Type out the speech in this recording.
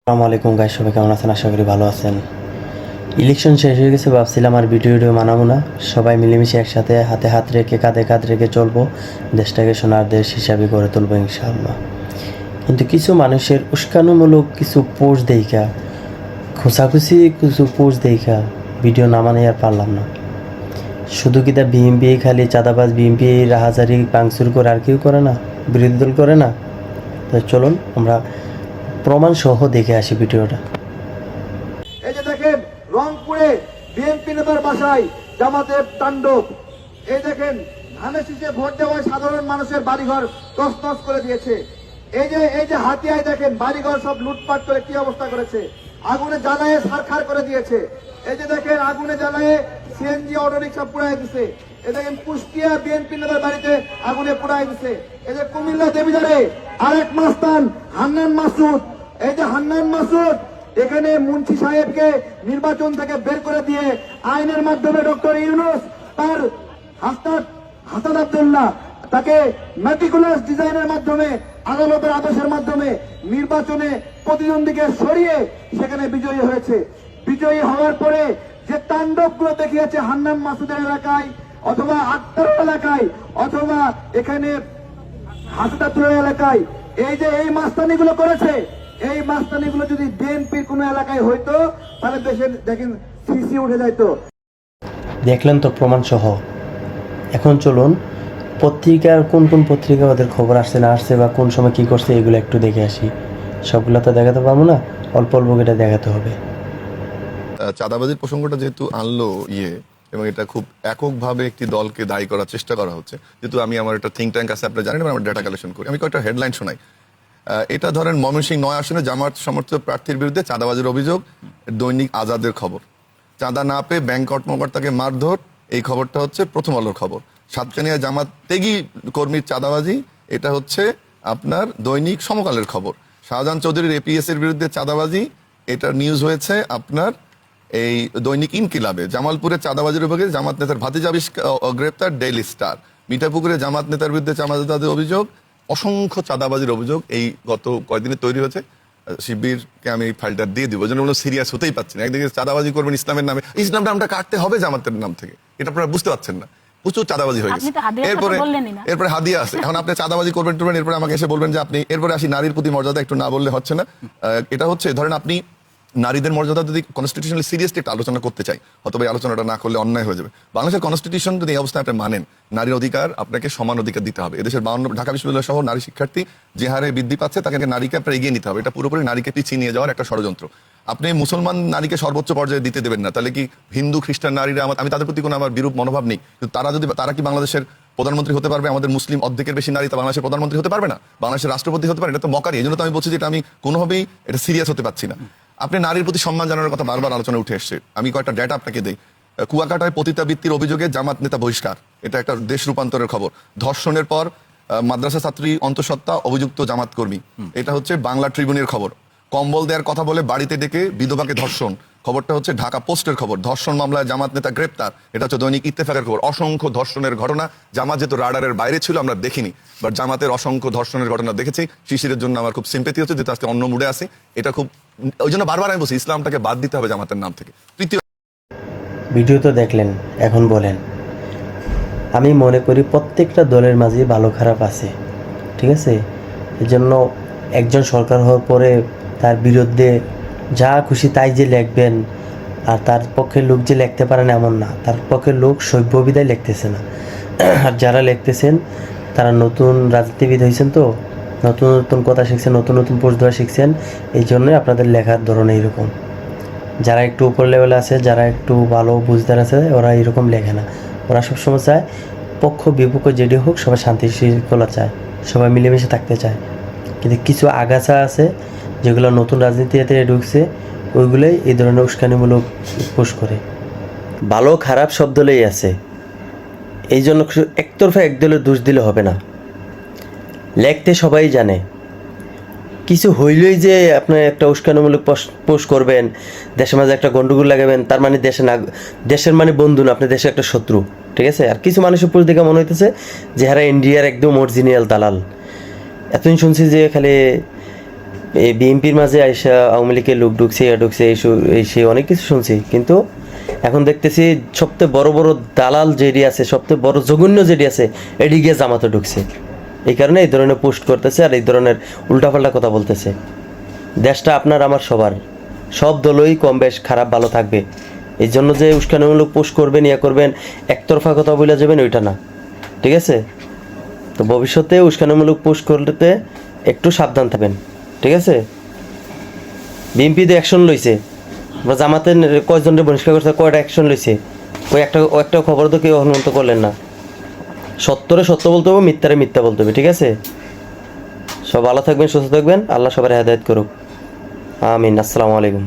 আসসালামু আলাইকুম গাইস, সবাই কেমন আছেন? আশা করি ভালো আছেন। ইলেকশন শেষ হয়ে গেছে, ভাবছিলাম আর ভিডিও বানাবো না, সবাই মিলেমিশে একসাথে হাতে হাত রেখে কাঁধে কাঁধ রেখে চলবো, দেশটাকে সোনার দেশ হিসাবে গড়ে তুলবো ইনশাআল্লাহ। কিন্তু কিছু মানুষের উস্কানিমূলক কিছু পোস্ট দেখা, খোঁচাখুচি কিছু পোস্ট দেখা ভিডিও নামানো আর পারলাম না। শুধু কি তা বিএনপি খালি চাঁদাবাজ, বিএনপি রাহাজারি পাংচুর করে আর কেউ করে না, বিরোধী দল করে না? তো চলুন আমরা প্রমাণ সহ দেখে আসি ভিডিওটা। এই যে দেখেন রংপুরে বিএনপি নেতার বাসায় জামাতের তাণ্ডব। এই দেখেন ধানের শীষে ভোট দেওয়ায় সাধারণ মানুষের বাড়িঘর তছনছ করে দিয়েছে। এই যে হাতিয়ায় দেখেন বাড়িঘর সব লুটপাট করে কি অবস্থা করেছে, আগুনে জ্বালায় ছারখার করে দিয়েছে। এই যে দেখেন আগুনে জ্বালায় সিএনজি অটোরিকশা পুড়াই দিছে। এই দেখেন কুষ্টিয়া বিএনপি নেতার বাড়িতে আগুনে পুড়াই দিছে। এই যে কুমিল্লা দেবিদারে আরেক মাস্তান হান্নান মাসুদ, এই যে হান্নান মাসুদ এখানে মুন্সি সাহেবকে নির্বাচন থেকে বের করে দিয়ে আইনের মাধ্যমে ডক্টর ইউনূস তার হাসান আব্দুল্লাহ তাকে ম্যাটিকুলাস ডিজাইনের মাধ্যমে আদালতের আদেশের মাধ্যমে নির্বাচনে প্রতিদ্বন্দ্বীকে সরিয়ে সেখানে বিজয়ী হয়েছে। বিজয়ী হওয়ার পরে যে তাণ্ডবগুলো দেখিয়েছে হান্নান মাসুদের এলাকায় অথবা আক্তার এলাকায় অথবা এখানে হাসপাতাল এলাকায়, এই মাস্তানিগুলো করেছে, এই মাস্তানিগুলো যদি বিএনপির কোন এলাকায় হইতো তাহলে দেশের দেখেন সিসি উঠে যাইতো। দেখলেন তো প্রমাণ সহ। এখন চলুন পত্রিকার কোন কোন পত্রিকা ওদের খবর আসছে না আসছে বা কোন সময় কি করছে এগুলো একটু দেখে আসি। সবগুলো তো দেখাতে পারবো না, অল্প অল্প এটা দেখাতে হবে। চাঁদাবাজির প্রসঙ্গটা যেহেতু আনলো এবং এটা খুব এককভাবে একটি দলকে দায়ী করার চেষ্টা করা হচ্ছে, যেহেতু আমি আমার একটা থিঙ্ক ট্যাঙ্ক আছে, আপনারা জানেন, আমার ডেটা কালেকশন করি, আমি কয়েকটা হেডলাইন শোনাই। এটা ধরেন ময়মনসিংহ ৯ আসনে জামাত সমর্থিত প্রার্থীর বিরুদ্ধে চাঁদাবাজির অভিযোগ, দৈনিক আজাদের খবর। চাঁদা না পেয়ে ব্যাংক কর্মকর্তাকে মারধর, এই খবরটা হচ্ছে প্রথম আলোর খবর। সাতকানিয়া জামাত ত্যাগী কর্মীর চাঁদাবাজি, এটা হচ্ছে আপনার দৈনিক সমকালের খবর। শাহজাহান চৌধুরীর এপিএস এর বিরুদ্ধে চাঁদাবাজি, এটা নিউজ হয়েছে আপনার এই দৈনিক ইনকিলাবে। জামালপুরের চাঁদাবাজির অভিযোগে জামাত নেতার ভাতিজা গ্রেপ্তার, ডেইলি স্টার। মিঠাপুকুরে জামাত নেতার বিরুদ্ধে চাঁদাবাজির অভিযোগ, অসংখ্য চাঁদাবাজির অভিযোগ এই গত কয়েকদিনে তৈরি হয়েছে। শিবিরকে আমি এই ফাইলটা দিয়ে দিব, যেন সিরিয়াস হতেই পারছি না। একদিকে চাঁদাবাজি করবেন ইসলামের নামে, ইসলাম নামটা কাটতে হবে জামাতের নাম থেকে, এটা আপনারা বুঝতে পারছেন না। প্রচুর চাঁদাবাজি হয়ে গেছে। এরপরে হাদিয়া আছে। এখন আপনি চাঁদাবাজি করবেন টুরবেন, এরপরে আমাকে এসে বলবেন যে আপনি, এরপরে আসি নারীর প্রতি মর্যাদা, একটু না বললে হচ্ছে না। এটা হচ্ছে ধরেন আপনি নারীদের মর্যাদা যদি কনস্টিটিউশনালি সিরিয়াসলি একটা আলোচনা করতে চাই, অথবা এই আলোচনাটা না করলে অন্যায় হয়ে যাবে। বাংলাদেশের কনস্টিটিউশন যদি এই অবস্থায় আপনি মানেন, নারীর অধিকার আপনাকে সমান অধিকার দিতে হবে। এদেশের 52 ঢাকা বিশ্ববিদ্যালয় সহ নারী শিক্ষার্থী যে হারে বৃদ্ধি পাচ্ছে, তাকে নারীকে আপনার এগিয়ে নিতে হবে। এটা পুরোপুরি নারীকে পিছিয়ে নিয়ে যাওয়ার একটা ষড়যন্ত্র। আপনি মুসলমান নারীকে সর্বোচ্চ পর্যায়ে দিতে দেবেন না, তাহলে কি হিন্দু খ্রিস্টান নারীরা, আমি তাদের প্রতি কোনো আমার বিরূপ মনোভাব নেই, কিন্তু তারা কি বাংলাদেশের প্রধানমন্ত্রী হতে পারবে? আমাদের মুসলিম অর্ধেকের বেশি নারী তা বাংলাদেশের প্রধানমন্ত্রী হতে পারবে না, বাংলাদেশের রাষ্ট্রপতি হতে পারে? এটা তো মকারি। এই জন্য তো আমি বলছি যে এটা আমি কোনোভাবেই এটা সিরিয়াস হতে পারছি না। আপনি নারীর প্রতি সম্মান জানানোর কথা বারবার আলোচনা উঠে এসছে, আমি কয়েকটা ডেটা আপনাকে দেই। কুয়াকাটায় পতিতাবৃত্তির অভিযোগে জামাত নেতা বহিষ্কার, এটা একটা দেশ রূপান্তরের খবর। ধর্ষণের পর মাদ্রাসা ছাত্রী অন্তঃসত্ত্বা অভিযুক্ত জামাত কর্মী, এটা হচ্ছে বাংলা ট্রিবিউনের খবর। কম্বল দেওয়ার কথা বলে বাড়িতে ডেকে বিধবাকে ধর্ষণ, খবরটা হচ্ছে ঢাকা পোস্টের খবর। ধর্ষণ মামলায় জামাত নেতা গ্রেপ্তার, এটা হচ্ছে দৈনিক ইত্তেফাকের খবর। অসংখ্য ধর্ষণের ঘটনা, জামাত যেহেতু রাডারের বাইরে ছিল আমরা দেখিনি, বাট জামাতের অসংখ্য ধর্ষণের ঘটনা দেখেছি। শিশিরের জন্য আমার খুব সিম্পেথি হচ্ছে, যেহেতু আজকে অন্য মুডে আছে। এটা খুব, ওই জন্য বারবার আমি বলছি ইসলামটাকে বাদ দিতে হবে জামাতের নাম থেকে। তৃতীয় ভিডিও তো দেখলেন, এখন বলেন। আমি মনে করি প্রত্যেকটা দলের মাঝে ভালো খারাপ আছে, ঠিক আছে? এই জন্য একজন সরকার হওয়ার পরে তার বিরুদ্ধে যা খুশি তাই যে লিখবেন, আর তার পক্ষের লোক যে লিখতে পারে না এমন না, তার পক্ষের লোক সভ্যবিদায় লিখতেছে না। আর যারা লিখতেছেন তারা নতুন রাজনীতিবিদ হয়েছেন, তো নতুন নতুন কথা শিখছেন, নতুন নতুন পোস্ট দেওয়া শিখছেন, এই জন্যই আপনাদের লেখার ধরন এইরকম। যারা একটু উপর লেভেলে আছে, যারা একটু ভালো বুঝদার আছে, ওরা এরকম লেখে না। ওরা সবসময় চায় পক্ষ বিপক্ষ যেটি হোক সবাই শান্তি শৃঙ্খলা চায়, সবাই মিলেমিশে থাকতে চায়। কিন্তু কিছু আগাছা আছে যেগুলো নতুন রাজনীতিতে ঢুকছে, ওইগুলোই এই ধরনের উস্কানিমূলক পোস্ট করে। ভালো খারাপ সব দলেই আছে, এই জন্য একতরফা এক দলের দোষ দিলে হবে না। লেখতে সবাই জানে, কিছু হইলেই যে আপনার একটা উস্কানিমূলক পোস্ট করবেন, দেশের মাঝে একটা গন্ডগোল লাগাবেন, তার মানে দেশের মানে বন্ধু না, আপনার দেশের একটা শত্রু, ঠিক আছে? আর কিছু মানুষের পোস্ট দেখে মনে হইতেছে যে হারা ইন্ডিয়ার একদম অরিজিনাল দালাল। এতদিন শুনছি যে খালি এই বিএনপির মাঝে আইসা আওয়ামী লীগের লোক ঢুকছে ঢুকছে এই সে অনেক কিছু শুনছি, কিন্তু এখন দেখতেছি সবচেয়ে বড় বড় দালাল যেটি আছে, সবচেয়ে বড় জঘন্য যেটি আছে, এটি গিয়ে জামাতে ঢুকছে। এই কারণে এই ধরনের পোস্ট করতেছে আর এই ধরনের উল্টাপাল্টা কথা বলতেছে। দেশটা আপনার আমার সবার, সব দলই কম বেশ খারাপ ভালো থাকবে। এই জন্য যে উস্কানিমূলক পোস্ট করবেন ইয়া করবেন একতরফা কথা বলে যাবেন ওইটা না, ঠিক আছে? তো ভবিষ্যতে উস্কানিমূলক পোস্ট করতে একটু সাবধান থাকবেন, ঠিক আছে? বিএনপি তো অ্যাকশন লইছে, বা জামাতে কয়জনের বহিষ্কার করছে, কয়টা অ্যাকশন লইছে, ওই একটা খবর তো কেউ অনুমন্ত করলেন না। সত্যরে সত্য বলতে হবে, মিথ্যারে মিথ্যা বলতে হবে, ঠিক আছে? সব ভালো থাকবেন, সুস্থ থাকবেন, আল্লাহ সবার হেদায়েত করুক, আমিন। আসসালামু আলাইকুম।